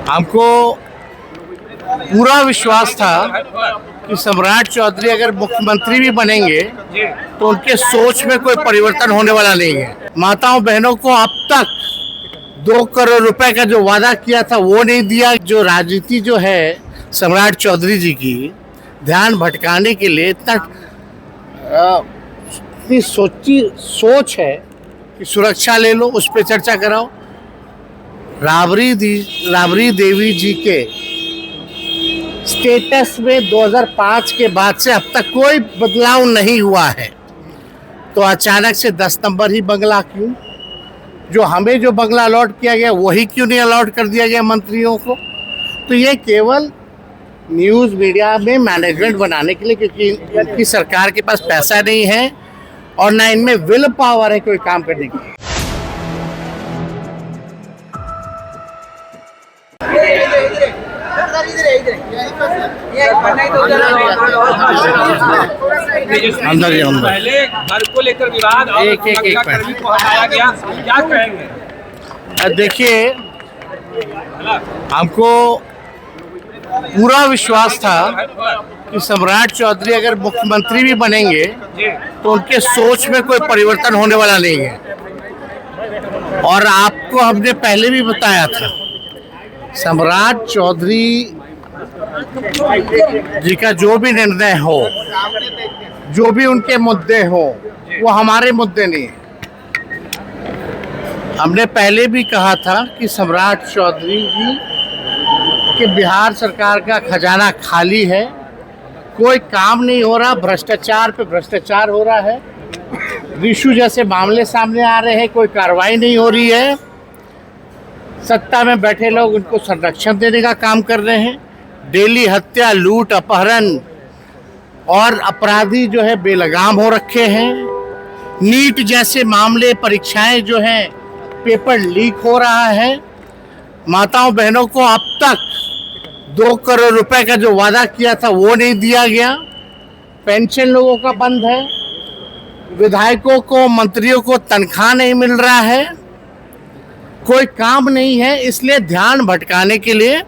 हमको पूरा विश्वास था कि सम्राट चौधरी अगर मुख्यमंत्री भी बनेंगे तो उनके सोच में कोई परिवर्तन होने वाला नहीं है। माताओं बहनों को अब तक 2 करोड़ रुपए का जो वादा किया था वो नहीं दिया। जो राजनीति जो है सम्राट चौधरी जी की ध्यान भटकाने के लिए इतनी सोच है कि सुरक्षा ले लो, उस पर चर्चा कराओ। राबड़ी देवी जी के स्टेटस में 2005 के बाद से अब तक कोई बदलाव नहीं हुआ है, तो अचानक से 10 नंबर ही बंगला क्यों? जो बंगला अलॉट किया गया वही क्यों नहीं अलॉट कर दिया गया मंत्रियों को? तो ये केवल न्यूज़ मीडिया में मैनेजमेंट बनाने के लिए, क्योंकि इनकी सरकार के पास पैसा नहीं है और ना इनमें विल पावर है कोई काम करने की। पहले घर को लेकर विवाद और एक कर्मी को हटाया गया, क्या कहेंगे? देखिए, हमको पूरा विश्वास था कि सम्राट चौधरी अगर मुख्यमंत्री भी बनेंगे तो उनके सोच में कोई परिवर्तन होने वाला नहीं है। और आपको हमने पहले भी बताया था, सम्राट चौधरी जी का जो भी निर्णय हो, जो भी उनके मुद्दे हो, वो हमारे मुद्दे नहीं है। हमने पहले भी कहा था कि सम्राट चौधरी जी कि बिहार सरकार का खजाना खाली है, कोई काम नहीं हो रहा, भ्रष्टाचार पे भ्रष्टाचार हो रहा है, रिशु जैसे मामले सामने आ रहे हैं, कोई कार्रवाई नहीं हो रही है, सत्ता में बैठे लोग उनको संरक्षण देने का काम कर रहे हैं, डेली हत्या, लूट, अपहरण और अपराधी जो है बेलगाम हो रखे हैं, नीट जैसे मामले, परीक्षाएं जो हैं, पेपर लीक हो रहा है, माताओं बहनों को अब तक 2 करोड़ रुपए का जो वादा किया था वो नहीं दिया गया, पेंशन लोगों का बंद है, विधायकों को, मंत्रियों को तनख्वाह नहीं मिल रहा है, कोई काम नहीं है। इसलिए ध्यान भटकाने के लिए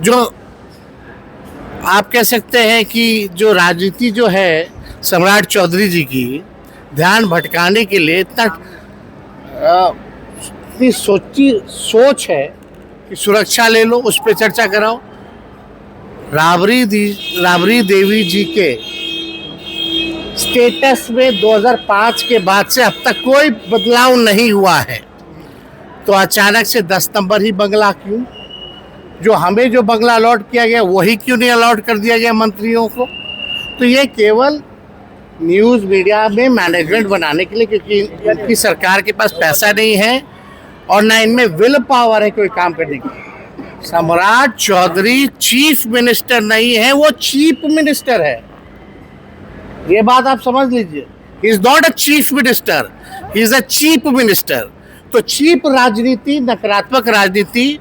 जो आप कह सकते हैं कि जो राजनीति जो है सम्राट चौधरी जी की ध्यान भटकाने के लिए इतनी सोच है कि सुरक्षा ले लो, उस पर चर्चा कराओ। राबड़ी देवी जी के स्टेटस में 2005 के बाद से अब तक कोई बदलाव नहीं हुआ है, तो अचानक से 10 नंबर ही बंगला क्यों? जो बंगला अलॉट किया गया वही क्यों नहीं अलॉट कर दिया गया मंत्रियों को? तो ये केवल न्यूज़ मीडिया में मैनेजमेंट बनाने के लिए, क्योंकि इनकी सरकार के पास पैसा नहीं है और ना इनमें विल पावर है कोई काम करने की। सम्राट चौधरी चीफ मिनिस्टर नहीं है, वो चीफ मिनिस्टर है, ये बात आप समझ लीजिए। He is not a chief minister, he is a chief minister. तो चीप राजनीति, नकारात्मक राजनीति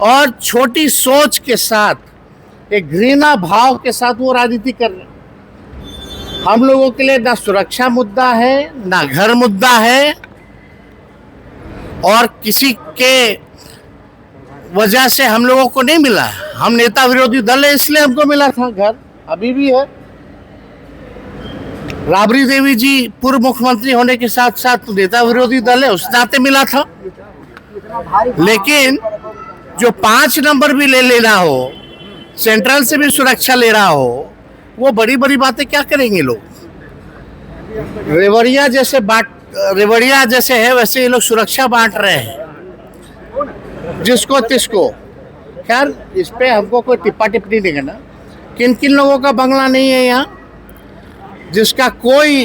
और छोटी सोच के साथ, एक घृणा भाव के साथ वो राजनीति कर रहे हैं। हम लोगों के लिए ना सुरक्षा मुद्दा है, ना घर मुद्दा है, और किसी के वजह से हम लोगों को नहीं मिला। हम नेता विरोधी दल है इसलिए हमको मिला था घर, अभी भी है। राबड़ी देवी जी पूर्व मुख्यमंत्री होने के साथ साथ नेता विरोधी दल है, उस नाते मिला था। लेकिन जो 5 नंबर भी ले लेना हो, सेंट्रल से भी सुरक्षा ले रहा हो, वो बड़ी बड़ी बातें क्या करेंगे लोग? रेवड़िया जैसे है वैसे ये लोग सुरक्षा बांट रहे हैं जिसको तिसको। खैर, इस पे हमको कोई टिप्पा टिप्पणी नहीं करना। किन किन लोगों का बंगला नहीं है यहाँ, जिसका कोई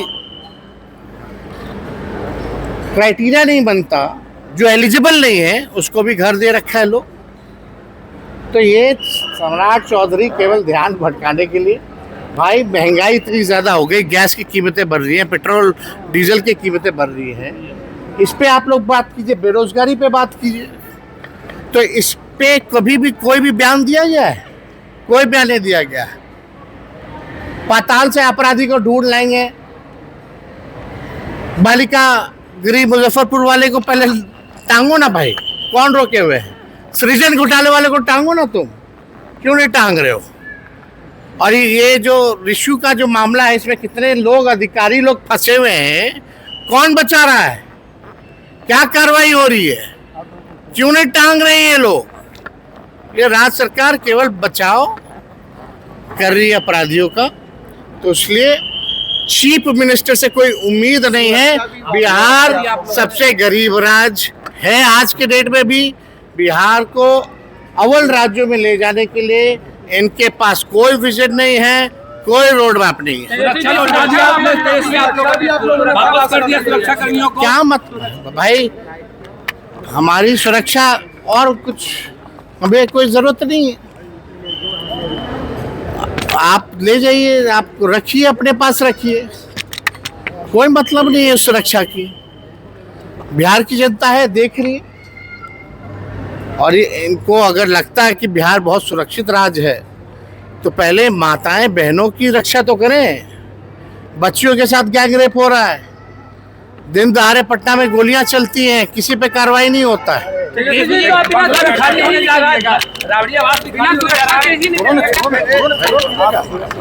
क्राइटेरिया नहीं बनता, जो एलिजिबल नहीं है, उसको भी घर दे रखा है लोग। तो ये सम्राट चौधरी केवल ध्यान भटकाने के लिए। भाई, महंगाई इतनी ज़्यादा हो गई, गैस की कीमतें बढ़ रही हैं, पेट्रोल डीजल की कीमतें बढ़ रही हैं, इस पे आप लोग बात कीजिए, बेरोजगारी पे बात कीजिए। तो इस पे कभी भी कोई भी बयान दिया गया है? कोई बयान नहीं दिया गया है। पाताल से अपराधी को ढूंढ लाएंगे, बालिका गृह मुजफ्फरपुर वाले को पहले टांगो ना भाई, कौन रोके हुए हैं? सृजन घोटाले वाले को टांगो ना तुम, क्यों नहीं टांग रहे हो? और ये जो रिशु का जो मामला है, इसमें कितने लोग, अधिकारी लोग फंसे हुए हैं, कौन बचा रहा है? क्या कार्रवाई हो रही है? क्यों नहीं टांग रहे हैं ये लोग? ये राज्य सरकार केवल बचाव कर रही है अपराधियों का, तो इसलिए चीफ मिनिस्टर से कोई उम्मीद नहीं है। बिहार सबसे गरीब राज्य है आज के डेट में भी। बिहार को अव्वल राज्यों में ले जाने के लिए इनके पास कोई विजन नहीं है, कोई रोड मैप नहीं है। सुरक्षा लौटा दिया आपने, तेजस्वी आप लोगों वापस कर दिया सुरक्षा कर्मियों को। क्या मतलब भाई, हमारी सुरक्षा और कुछ हमें कोई जरूरत नहीं है। आप ले जाइए, आप रखिए, अपने पास रखिए, कोई मतलब नहीं है सुरक्षा की। बिहार की जनता है, देख रही है। और इनको अगर लगता है कि बिहार बहुत सुरक्षित राज्य है, तो पहले माताएं बहनों की रक्षा तो करें। बच्चियों के साथ गैंग रेप हो रहा है, दिन दहाड़े पटना में गोलियां चलती हैं, किसी पे कार्रवाई नहीं होता है।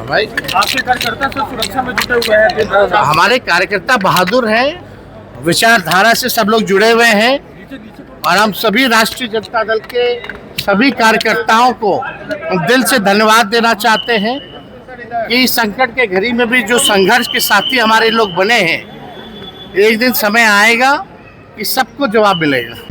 भाई आपके कार्यकर्ता से सुरक्षा में जुटे हुए हैं। हमारे कार्यकर्ता बहादुर हैं, विचारधारा से सब लोग जुड़े हुए हैं, और हम सभी राष्ट्रीय जनता दल के सभी कार्यकर्ताओं को दिल से धन्यवाद देना चाहते हैं कि संकट के घड़ी में भी जो संघर्ष के साथी हमारे लोग बने हैं, एक दिन समय आएगा कि सबको जवाब मिलेगा।